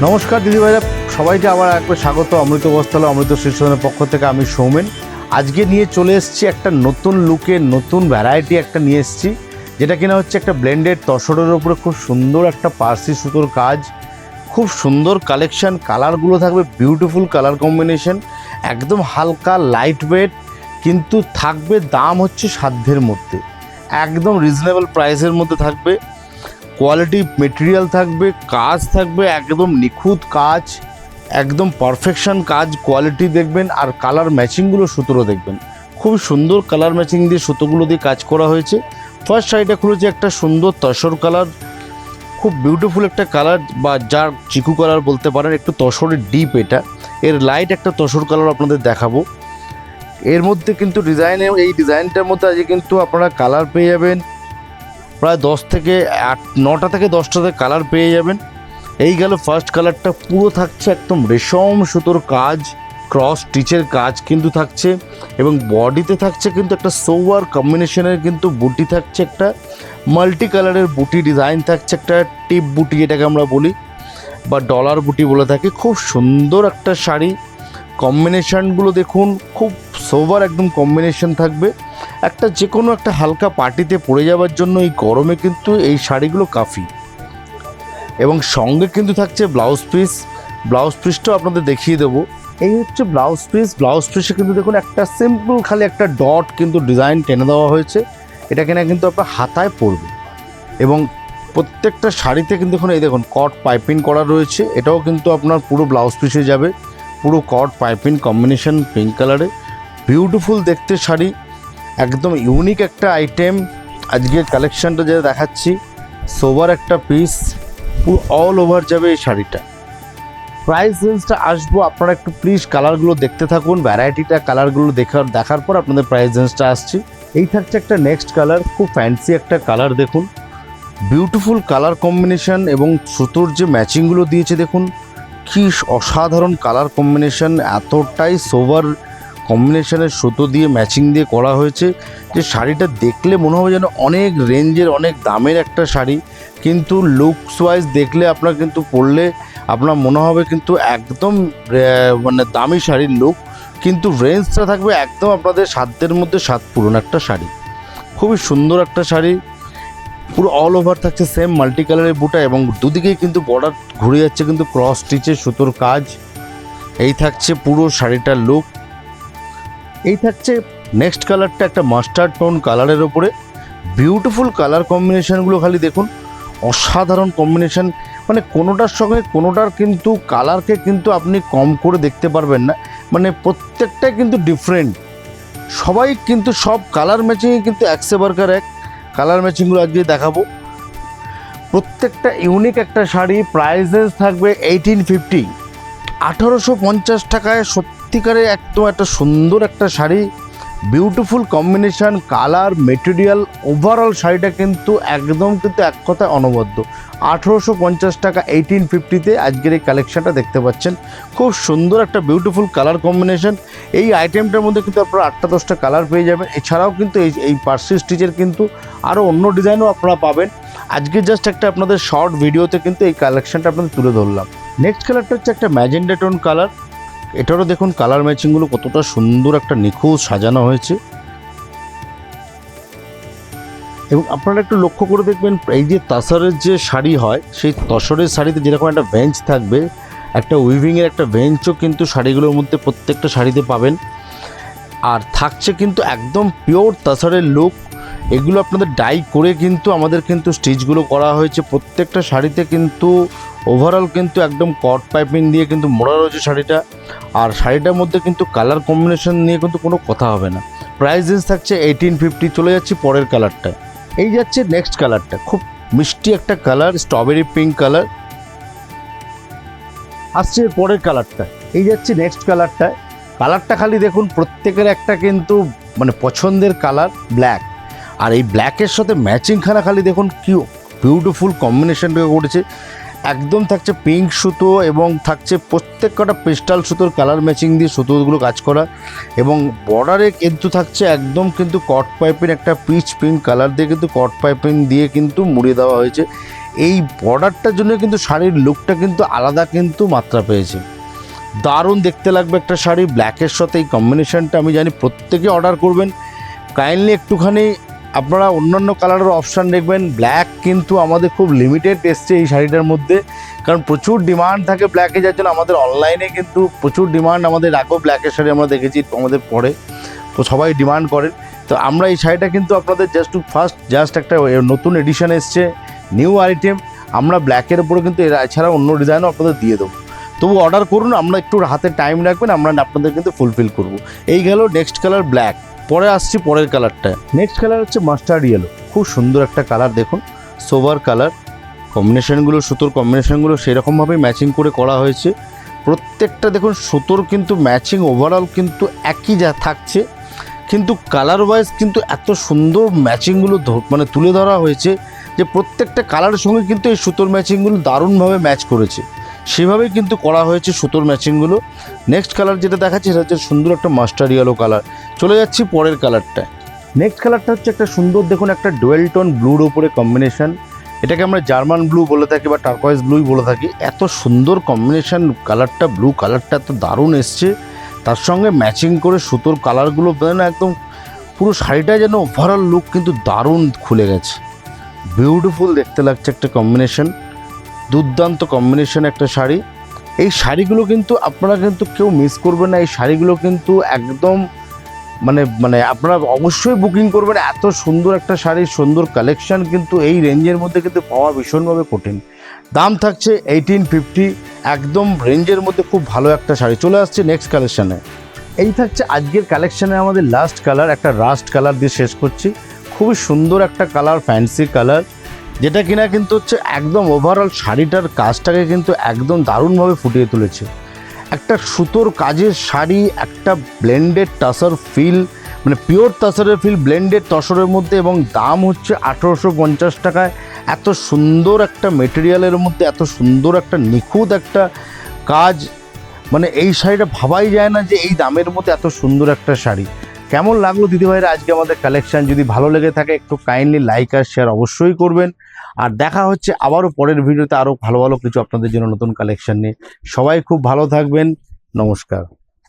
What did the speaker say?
নমস্কার দিদিভাইরা, সবাইকে আবার একবার স্বাগত অমৃত বস্ত্রালয় অমৃত শীর্ষণের পক্ষ থেকে। আমি সৌমেন। আজকে নিয়ে চলে এসেছি একটা নতুন লুকে, নতুন ভ্যারাইটি একটা নিয়ে এসেছি, যেটা কিনা হচ্ছে একটা ব্লেন্ডেড তসরের উপরে খুব সুন্দর একটা পার্সি সুতোর কাজ, খুব সুন্দর কালেকশন। কালারগুলো থাকবে বিউটিফুল কালার কম্বিনেশন, একদম হালকা লাইট ওয়েট, কিন্তু থাকবে দাম হচ্ছে সাধ্যের মধ্যে, একদম রিজনেবল প্রাইসের মধ্যে থাকবে। কোয়ালিটি মেটেরিয়াল থাকবে, কাজ থাকবে একদম নিখুঁত কাজ, একদম পারফেকশন কাজ, কোয়ালিটি দেখবেন। আর কালার ম্যাচিংগুলো সুতোরও দেখবেন, খুব সুন্দর কালার ম্যাচিং দিয়ে সুতোগুলো দিয়ে কাজ করা হয়েছে। ফার্স্ট শাড়িটা খুলেছে একটা সুন্দর তসর কালার, খুব বিউটিফুল একটা কালার, বা যার চিকু কালার বলতে পারেন, একটু তসরের ডিপ এটা। এর লাইট একটা তসর কালার আপনাদের দেখাবো। এর মধ্যে কিন্তু এই ডিজাইনটার মধ্যে আজকে কিন্তু আপনারা কালার পেয়ে যাবেন প্রায় 9টা থেকে 10টাতে কালার পেয়ে যাবেন। এই গেল ফার্স্ট কালারটা, পুরো থাকছে একদম রেশম সুতোর কাজ, ক্রস স্টিচের কাজ কিন্তু থাকছে, এবং বডিতে থাকছে কিন্তু একটা সোয়ার কম্বিনেশনের কিন্তু বুটি থাকছে, একটা মাল্টি কালারের বুটি ডিজাইন থাকছে, একটা টিপ বুটি যেটাকে আমরা বলি বা ডলার বুটি বলে থাকি। খুব সুন্দর একটা শাড়ি, কম্বিনেশানগুলো দেখুন, খুব সোবার একদম কম্বিনেশন থাকবে। একটা যে কোনো একটা হালকা পার্টিতে পরে যাওয়ার জন্য এই গরমে কিন্তু এই শাড়িগুলো কাফি। এবং সঙ্গে কিন্তু থাকছে ব্লাউজ পিসটাও আপনাদের দেখিয়ে দেবো। এই হচ্ছে ব্লাউজ পিসে কিন্তু দেখুন একটা সিম্পল খালি একটা ডট কিন্তু ডিজাইন টেনে দেওয়া হয়েছে, এটা কিনা কিন্তু আপনার হাতায় পড়বে। এবং প্রত্যেকটা শাড়িতে কিন্তু দেখুন, এই দেখুন কট পাইপিং করা রয়েছে, এটাও কিন্তু আপনার পুরো ব্লাউজ পিসে যাবে, পুরো কট পাইপিং কম্বিনেশন পিঙ্ক কালারে। বিউটিফুল দেখতে শাড়ি, একদম ইউনিক একটা আইটেম। আজকের কালেকশানটা যেটা দেখাচ্ছি, সোবার একটা পিস, পুরো অল ওভার যাবে এই শাড়িটা। প্রাইস রেঞ্জটা আসবো, আপনারা একটু প্লিজ কালারগুলো দেখতে থাকুন, ভ্যারাইটিটা কালারগুলো দেখার পর আপনাদের প্রাইস রেঞ্জটা আসছি। এই থাকছে একটা নেক্সট কালার, খুব ফ্যান্সি একটা কালার, দেখুন বিউটিফুল কালার কম্বিনেশন, এবং সুতোর যে ম্যাচিংগুলো দিয়েছে দেখুন কি অসাধারণ কালার কম্বিনেশন, এতটাই সোবার কম্বিনেশনের সুতো দিয়ে ম্যাচিং দিয়ে করা হয়েছে যে শাড়িটা দেখলে মনে হবে যেন অনেক রেঞ্জের, অনেক দামের একটা শাড়ি, কিন্তু লুকস ওয়াইজ দেখলে আপনার কিন্তু পরলে আপনার মনে হবে কিন্তু একদম মানে দামি শাড়ির লুক, কিন্তু রেঞ্জটা থাকবে একদম আপনাদের সাধ্যের মধ্যে, স্বাদ পূরণ একটা শাড়ি। খুবই সুন্দর একটা শাড়ি, পুরো অল ওভার থাকছে সেম মাল্টি কালারের বুটা, এবং দুদিকেই কিন্তু বর্ডার ঘুরে যাচ্ছে কিন্তু ক্রস স্টিচের সুতোর কাজ। এই থাকছে পুরো শাড়িটার লুক। এই থাকছে নেক্সট কালারটা, একটা মাস্টার্ড টোন কালারের ওপরে বিউটিফুল কালার কম্বিনেশানগুলো খালি দেখুন, অসাধারণ কম্বিনেশান। মানে কোনোটার সঙ্গে কোনোটার কিন্তু কালারকে কিন্তু আপনি কম করে দেখতে পারবেন না, মানে প্রত্যেকটাই কিন্তু ডিফারেন্ট। সবাই কিন্তু সব কালার ম্যাচিংয়ে কিন্তু একশো বারকার এক কালার ম্যাচিংগুলো আজকে দেখাবো। প্রত্যেকটা ইউনিক একটা শাড়ি। প্রাইসেস থাকবে 1850, 1850 টাকায় সত্যিকারে একদম একটা সুন্দর একটা sari, beautiful combination, colour, material, overall শাড়িটা কিন্তু একদম কিন্তু এক কথায় অনবদ্য। 1850 টাকা 1850-তে আজকের এই কালেকশানটা দেখতে পাচ্ছেন। খুব সুন্দর একটা বিউটিফুল কালার কম্বিনেশান। এই আইটেমটার মধ্যে কিন্তু আপনারা 8টা-10টা কালার পেয়ে যাবেন। এছাড়াও কিন্তু এই পার্সি স্টিচের কিন্তু আরও অন্য ডিজাইনও আপনারা পাবেন। আজকে জাস্ট একটা আপনাদের শর্ট ভিডিওতে কিন্তু এই কালেকশানটা আপনাদের তুলে ধরলাম। নেক্সট কালারটা হচ্ছে একটা ম্যাজেন্ডা টোন কালার, এটারও দেখুন কালার ম্যাচিংগুলো কতটা সুন্দর একটা নিখুঁত সাজানো হয়েছে। এবং আপনারা একটু লক্ষ্য করে দেখবেন, এই যে তসরের যে শাড়ি হয়, সেই তসরের শাড়িতে যেরকম একটা বেঞ্চ থাকবে, একটা উইভিংয়ের একটা বেঞ্চও কিন্তু শাড়িগুলোর মধ্যে প্রত্যেকটা শাড়িতে পাবেন। আর থাকছে কিন্তু একদম পিওর তসরের লুক। এগুলো আপনাদের ডাই করে কিন্তু আমাদের কিন্তু স্টিচগুলো করা হয়েছে প্রত্যেকটা শাড়িতে, কিন্তু ওভারঅল কিন্তু একদম কট পাইপিং দিয়ে কিন্তু মোড়া রয়েছে শাড়িটা। আর শাড়িটার মধ্যে কিন্তু কালার কম্বিনেশন নিয়ে কিন্তু কোনো কথা হবে না। প্রাইস রেঞ্জ থাকছে 1850। চলে যাচ্ছি পরের কালারটায়। এই যাচ্ছে নেক্সট কালারটা, খুব মিষ্টি একটা কালার, স্ট্রবেরি পিঙ্ক কালার। আসছে পরের কালারটা, এই যাচ্ছে নেক্সট কালারটা। কালারটা খালি দেখুন, প্রত্যেকের একটা কিন্তু মানে পছন্দের কালার ব্ল্যাক, আর এই ব্ল্যাকের সাথে ম্যাচিংখানা খালি দেখুন কি বিউটিফুল কম্বিনেশনটা করেছে। একদম থাকছে পিঙ্ক সুতো, এবং থাকছে প্রত্যেক কটা পেস্টাল সুতোর কালার ম্যাচিং দিয়ে সুতোগুলো কাজ করা, এবং বর্ডারে কিন্তু থাকছে একদম কিন্তু কট পাইপিং একটা পিচ পিঙ্ক কালার দিয়ে কিন্তু কট পাইপিং দিয়ে কিন্তু মুড়িয়ে দেওয়া হয়েছে। এই বর্ডারটার জন্য কিন্তু শাড়ির লুকটা কিন্তু আলাদা কিন্তু মাত্রা পেয়েছে। দারুণ দেখতে লাগবে একটা শাড়ি ব্ল্যাকের সাথে। এই কম্বিনেশনটা আমি জানি প্রত্যেকে অর্ডার করবেন। কাইন্ডলি একটুখানি আপনারা অন্যান্য কালারের অপশান দেখবেন। ব্ল্যাক কিন্তু আমাদের খুব লিমিটেড এসছে এই শাড়িটার মধ্যে, কারণ প্রচুর ডিমান্ড থাকে ব্ল্যাকে, যার জন্য আমাদের অনলাইনে কিন্তু প্রচুর ডিমান্ড। আমাদের আগেও ব্ল্যাকের শাড়ি আমরা দেখেছি আমাদের পরে, তো সবাই ডিমান্ড করেন। তো আমরা এই শাড়িটা কিন্তু আপনাদের জাস্ট একটা নতুন এডিশন এসছে, নিউ আইটেম। আমরা ব্ল্যাকের উপরে কিন্তু এছাড়া অন্য ডিজাইনও আপনাদের দিয়ে দেবো। তবু অর্ডার করুন, আমরা একটু হাতে টাইম রাখবেন, আমরা আপনাদের কিন্তু ফুলফিল করব। এই গেল নেক্সট কালার ব্ল্যাক। পরে আসছি পরের কালারটা। নেক্সট কালার হচ্ছে মাস্টার্ড ইয়েলো। খুব সুন্দর একটা কালার, দেখুন সোবার কালার। কম্বিনেশনগুলো, সুতোর কম্বিনেশনগুলো সেরকমভাবেই ম্যাচিং করে করা হয়েছে। প্রত্যেকটা দেখুন সুতোর কিন্তু ম্যাচিং ওভারঅল কিন্তু একই যা থাকছে, কিন্তু কালার ওয়াইজ কিন্তু এত সুন্দর ম্যাচিংগুলো মানে তুলে ধরা হয়েছে যে প্রত্যেকটা কালারের সঙ্গে কিন্তু এই সুতোর ম্যাচিংগুলো দারুণভাবে ম্যাচ করেছে। সেভাবেই কিন্তু করা হয়েছে সুতোর ম্যাচিংগুলো। নেক্সট কালার যেটা দেখাচ্ছি সেটা হচ্ছে সুন্দর একটা মাস্টার্ড ইয়েলো কালার। চলে যাচ্ছি পরের কালারটায়। নেক্সট কালারটা হচ্ছে একটা সুন্দর, দেখুন একটা ডুয়েল টোন ব্লুর উপরে কম্বিনেশন। এটাকে আমরা জার্মান ব্লু বলে থাকি বা টার্কোয়েজ ব্লুই বলে থাকি। এত সুন্দর কম্বিনেশন, কালারটা ব্লু কালারটা এত দারুণ এসছে, তার সঙ্গে ম্যাচিং করে সুতোর কালারগুলো না একদম পুরো শাড়িটা যেন ওভারঅল লুক কিন্তু দারুণ খুলে গেছে। বিউটিফুল দেখতে লাগছে একটা কম্বিনেশন, দুর্দান্ত কম্বিনেশন একটা শাড়ি। এই শাড়িগুলো কিন্তু আপনারা কিন্তু কেউ মিস করবেন না। এই শাড়িগুলো কিন্তু একদম মানে আপনারা অবশ্যই বুকিং করবেন। এত সুন্দর একটা শাড়ির সুন্দর কালেকশন কিন্তু এই রেঞ্জের মধ্যে কিন্তু পাওয়া ভীষণভাবে কঠিন। দাম থাকছে 1850, একদম রেঞ্জের মধ্যে খুব ভালো একটা শাড়ি। চলে আসছে নেক্সট কালেকশানে। এই থাকছে আজকের কালেকশানে আমাদের লাস্ট কালার, একটা রাস্ট কালার দিয়ে শেষ করছি। খুবই সুন্দর একটা কালার, ফ্যান্সি কালার, যেটা কিনা কিন্তু হচ্ছে একদম ওভারঅল শাড়িটার কাজটাকে কিন্তু একদম দারুণভাবে ফুটিয়ে তুলেছে। একটা সুতোর কাজের শাড়ি, একটা ব্লেন্ডেড টাসর ফিল, মানে পিওর তাসরের ফিল ব্লেন্ডেড তসরের মধ্যে, এবং দাম হচ্ছে 1850 টাকায়। এত সুন্দর একটা মেটেরিয়ালের মধ্যে এত সুন্দর একটা নিখুঁত একটা কাজ, মানে এই শাড়িটা ভাবাই যায় না যে এই দামের মধ্যে এত সুন্দর একটা শাড়ি। কেমন লাগলো দিদিভাইরা আজকে আমাদের কালেকশান? যদি ভালো লেগে থাকে একটু কাইন্ডলি লাইক আর শেয়ার অবশ্যই করবেন। আর দেখা হচ্ছে আবারও পরের ভিডিওতে আরও ভালো ভালো কিছু আপনাদের জন্য নতুন কালেকশান নিয়ে। সবাই খুব ভালো থাকবেন, নমস্কার।